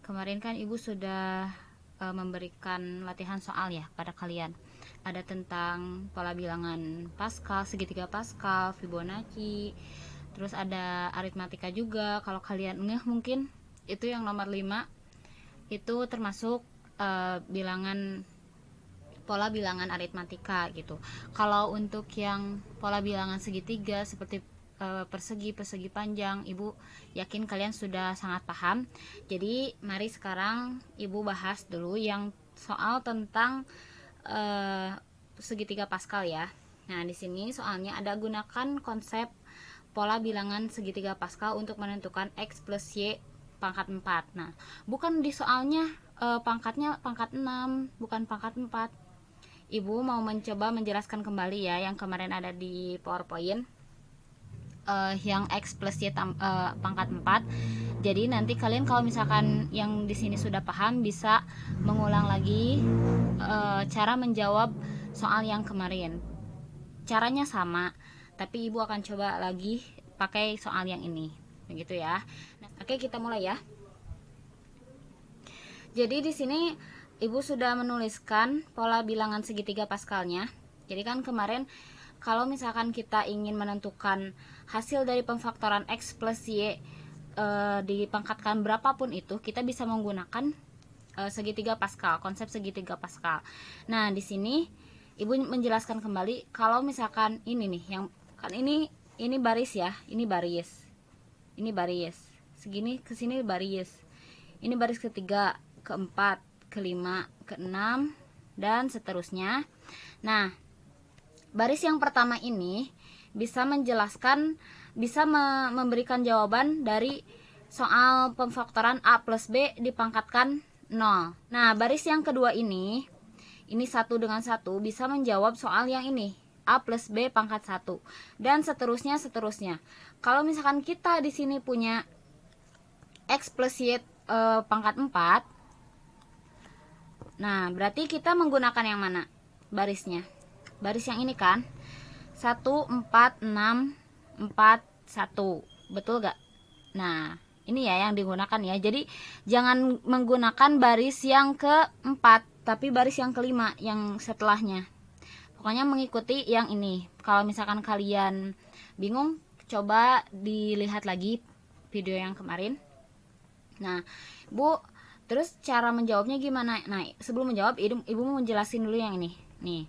kemarin kan ibu sudah memberikan latihan soal ya pada kalian. Ada tentang pola bilangan Pascal, segitiga Pascal, Fibonacci, terus ada aritmatika juga. Kalau kalian ngeh mungkin itu yang nomor 5 itu termasuk bilangan pola bilangan aritmatika gitu. Kalau untuk yang pola bilangan segitiga seperti persegi panjang, ibu yakin kalian sudah sangat paham. Jadi mari sekarang ibu bahas dulu yang soal tentang segitiga Pascal ya. Nah di sini soalnya ada gunakan konsep pola bilangan segitiga Pascal untuk menentukan x plus y pangkat 4. Nah bukan di soalnya pangkatnya pangkat 6, bukan pangkat 4. Ibu mau mencoba menjelaskan kembali ya yang kemarin ada di PowerPoint, yang X plus Y pangkat 4. Jadi nanti kalian kalau misalkan yang di sini sudah paham bisa mengulang lagi cara menjawab soal yang kemarin. Caranya sama, tapi ibu akan coba lagi pakai soal yang ini. Begitu ya. Nah, oke, kita mulai ya. Jadi di sini ibu sudah menuliskan pola bilangan segitiga Pascalnya. Jadi kan kemarin kalau misalkan kita ingin menentukan hasil dari pemfaktoran X plus Y dipangkatkan berapapun itu, kita bisa menggunakan segitiga Pascal, konsep segitiga Pascal. Nah di sini ibu menjelaskan kembali kalau misalkan ini nih, yang kan ini baris ya, ini baris, segini ke sini baris, ini baris ketiga, keempat, kelima, keenam, dan seterusnya. Nah baris yang pertama ini bisa menjelaskan, bisa memberikan jawaban dari soal pemfaktoran A plus B dipangkatkan 0. Nah baris yang kedua ini 1 dengan 1 bisa menjawab soal yang ini, A plus B pangkat 1, dan seterusnya. Kalau misalkan kita di sini punya X plus Y pangkat 4, nah berarti kita menggunakan yang mana barisnya? Baris yang ini kan, 1 4 6 4 1, betul gak? Nah ini ya yang digunakan ya. Jadi jangan menggunakan baris yang keempat, tapi baris yang kelima yang setelahnya. Pokoknya mengikuti yang ini. Kalau misalkan kalian bingung, coba dilihat lagi video yang kemarin. Nah Bu, terus cara menjawabnya gimana? Nah sebelum menjawab, ibu mau menjelasin dulu yang ini nih.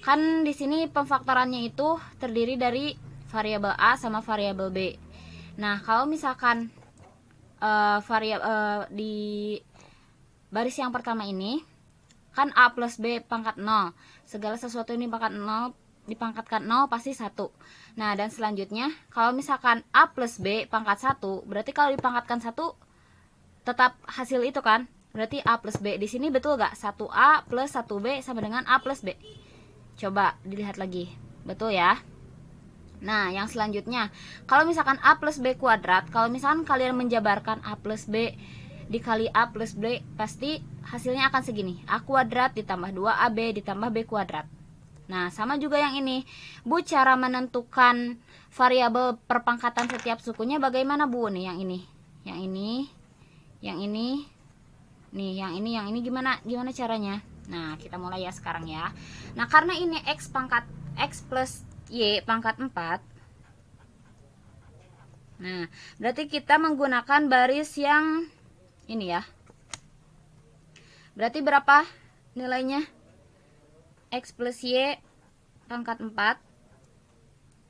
Kan di sini pemfaktorannya itu terdiri dari variabel A sama variabel B. Nah kalau misalkan di baris yang pertama ini kan A plus B pangkat 0, segala sesuatu ini pangkat 0 dipangkatkan 0 pasti 1. Nah dan selanjutnya kalau misalkan A plus B pangkat 1, berarti kalau dipangkatkan 1 tetap hasil itu kan, berarti A plus B. Di sini betul gak? 1A plus 1B sama dengan A plus B. Coba dilihat lagi, betul ya. Nah yang selanjutnya, kalau misalkan A plus B kuadrat, kalau misalkan kalian menjabarkan A plus B dikali A plus B, pasti hasilnya akan segini, A kuadrat ditambah 2AB ditambah B kuadrat. Nah sama juga yang ini Bu, cara menentukan variabel perpangkatan setiap sukunya bagaimana Bu? Nih yang ini nih, yang ini gimana caranya? Nah kita mulai ya sekarang ya. Nah karena ini X plus Y pangkat 4, nah berarti kita menggunakan baris yang ini ya. Berarti berapa nilainya? X plus Y pangkat 4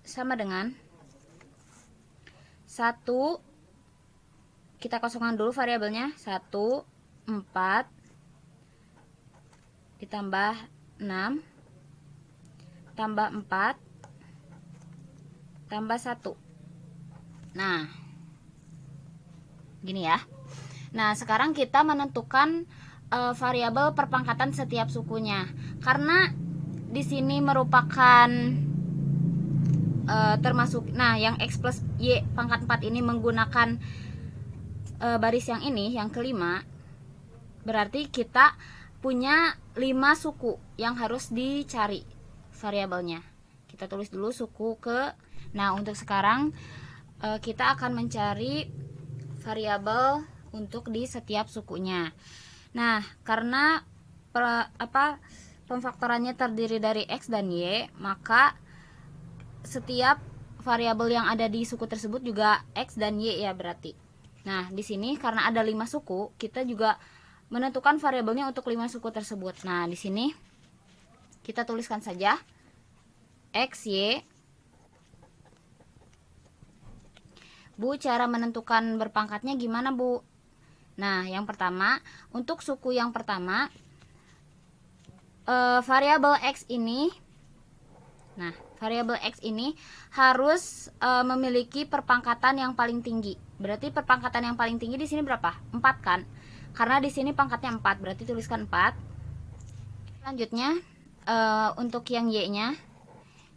sama dengan 1, kita kosongkan dulu variabelnya, 1 4 ditambah 6 tambah 4 tambah 1. Nah gini ya. Nah sekarang kita menentukan variabel perpangkatan setiap sukunya. Karena di sini merupakan termasuk, nah yang X plus Y pangkat 4 ini menggunakan baris yang ini, yang kelima, berarti kita punya 5 suku yang harus dicari variabelnya. Kita tulis dulu suku ke. Nah untuk sekarang kita akan mencari variabel untuk di setiap sukunya. Nah, karena pemfaktorannya terdiri dari X dan Y, maka setiap variabel yang ada di suku tersebut juga X dan Y ya berarti. Nah, di sini karena ada 5 suku, kita juga menentukan variabelnya untuk 5 suku tersebut. Nah, di sini kita tuliskan saja X, Y. Bu, cara menentukan berpangkatnya gimana, Bu? Nah, yang pertama, untuk suku yang pertama, variabel X ini, variabel X ini harus memiliki perpangkatan yang paling tinggi. Berarti perpangkatan yang paling tinggi di sini berapa? 4 kan? Karena di sini pangkatnya 4, berarti tuliskan 4. Selanjutnya, untuk yang Y-nya,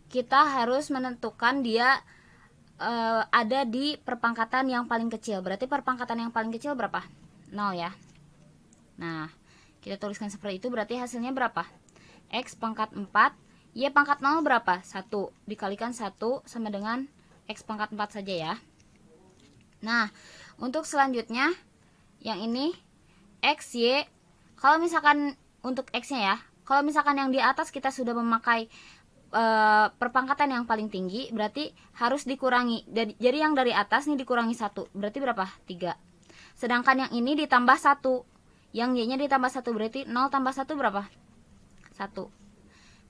kita harus menentukan dia ada di perpangkatan yang paling kecil. Berarti perpangkatan yang paling kecil berapa? 0 ya. Nah, kita tuliskan seperti itu, berarti hasilnya berapa? X pangkat 4, Y pangkat 0 berapa? 1. Dikalikan 1 sama dengan X pangkat 4 saja ya. Nah, untuk selanjutnya, yang ini, X, Y. Kalau misalkan untuk X-nya ya, kalau misalkan yang di atas kita sudah memakai perpangkatan yang paling tinggi, berarti harus dikurangi. Jadi yang dari atas nih dikurangi 1, berarti berapa? 3. Sedangkan yang ini ditambah 1. Yang Y-nya ditambah 1, berarti 0 tambah 1 berapa? 1.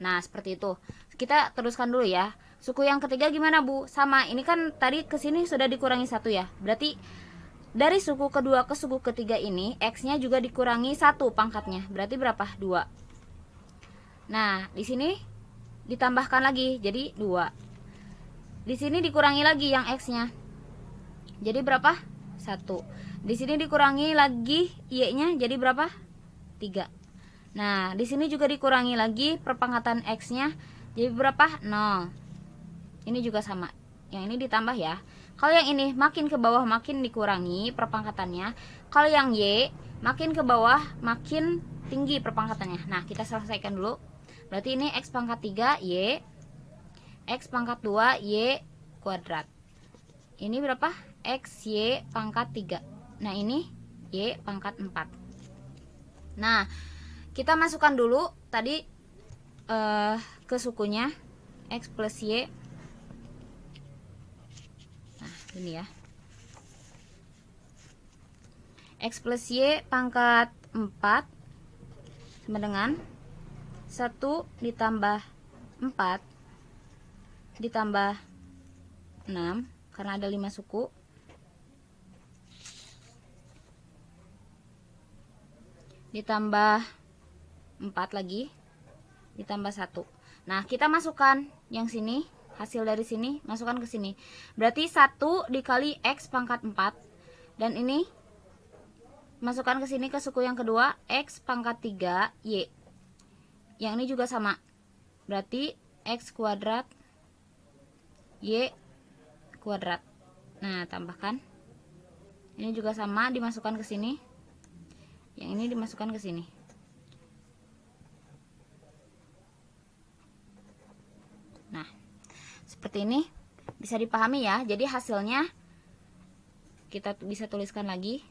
Nah, seperti itu. Kita teruskan dulu ya. Suku yang ketiga gimana, Bu? Sama, ini kan tadi ke sini sudah dikurangi 1 ya. Berarti dari suku kedua ke suku ketiga ini, X-nya juga dikurangi 1 pangkatnya. Berarti berapa? 2. Nah, di sini ditambahkan lagi, jadi 2. Di sini dikurangi lagi yang X-nya. Jadi berapa? 1. Di sini dikurangi lagi Y-nya, jadi berapa? 3. Nah, di sini juga dikurangi lagi perpangkatan X-nya, jadi berapa? 0. Ini juga sama. Yang ini ditambah ya. Kalau yang ini makin ke bawah makin dikurangi perpangkatannya. Kalau yang Y makin ke bawah makin tinggi perpangkatannya. Nah, kita selesaikan dulu. Berarti ini X pangkat 3 Y, X pangkat 2 Y kuadrat. Ini berapa? X Y pangkat 3. Nah, ini Y pangkat 4. Nah, kita masukkan dulu tadi ke sukunya X plus Y. Nah, ini ya. X plus Y pangkat 4 sama dengan 1 ditambah 4 ditambah 6, karena ada 5 suku, ditambah 4 lagi, ditambah 1. Nah, kita masukkan yang sini, hasil dari sini masukkan ke sini. Berarti 1 dikali X pangkat 4, dan ini masukkan ke sini ke suku yang kedua, X pangkat 3 Y. Yang ini juga sama, berarti X kuadrat Y kuadrat. Nah, tambahkan. Ini juga sama, dimasukkan ke sini. Yang ini dimasukkan ke sini. Nah, seperti ini bisa dipahami ya. Jadi hasilnya kita bisa tuliskan lagi.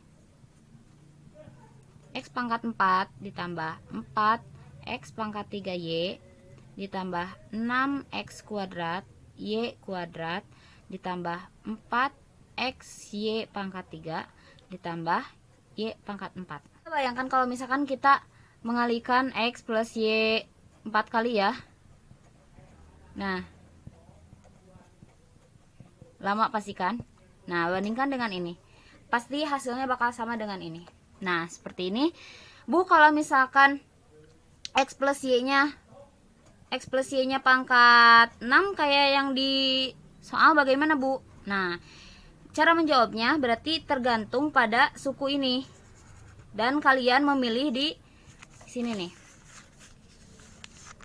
X pangkat 4 ditambah 4 X pangkat 3Y ditambah 6X kuadrat Y kuadrat ditambah 4X Y pangkat 3 ditambah Y pangkat 4. Bayangkan kalau misalkan kita mengalikan X plus Y 4 kali ya. Nah, lama pasti kan? Nah, bandingkan dengan ini, pasti hasilnya bakal sama dengan ini. Nah, seperti ini, Bu. Kalau misalkan X plus Y-nya pangkat 6 kayak yang di soal bagaimana, Bu? Nah, cara menjawabnya berarti tergantung pada suku ini. Dan kalian memilih di sini nih.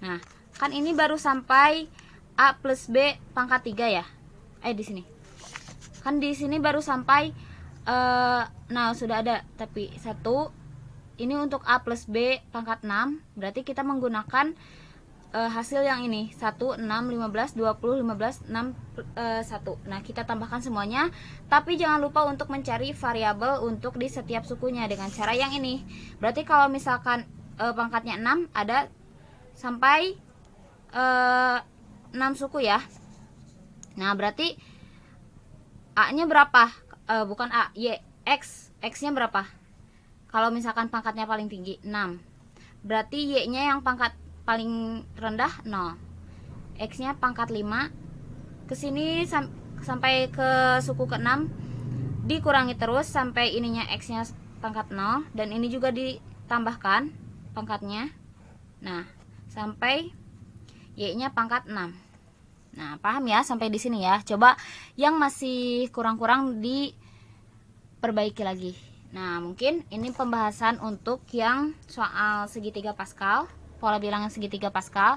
Nah, kan ini baru sampai A plus B pangkat 3 ya. Di sini. Kan di sini baru sampai nah, sudah ada, tapi 1 ini untuk A plus B pangkat 6, berarti kita menggunakan hasil yang ini 1, 6, 15, 20, 15, 6, 1. Nah, kita tambahkan semuanya, tapi jangan lupa untuk mencari variabel untuk di setiap sukunya dengan cara yang ini. Berarti kalau misalkan pangkatnya 6, ada sampai 6 suku ya. Nah, berarti A nya berapa? Bukan A, Y, X nya berapa? Kalau misalkan pangkatnya paling tinggi 6, berarti Y nya yang pangkat paling rendah 0, X nya pangkat 5. Kesini sampai ke suku ke-6 dikurangi terus sampai ininya X nya pangkat 0, dan ini juga ditambahkan pangkatnya. Nah, sampai Y nya pangkat 6. Nah, paham ya sampai di sini ya. Coba yang masih kurang-kurang diperbaiki lagi. Nah, mungkin ini pembahasan untuk yang soal segitiga Pascal, pola bilangan segitiga Pascal.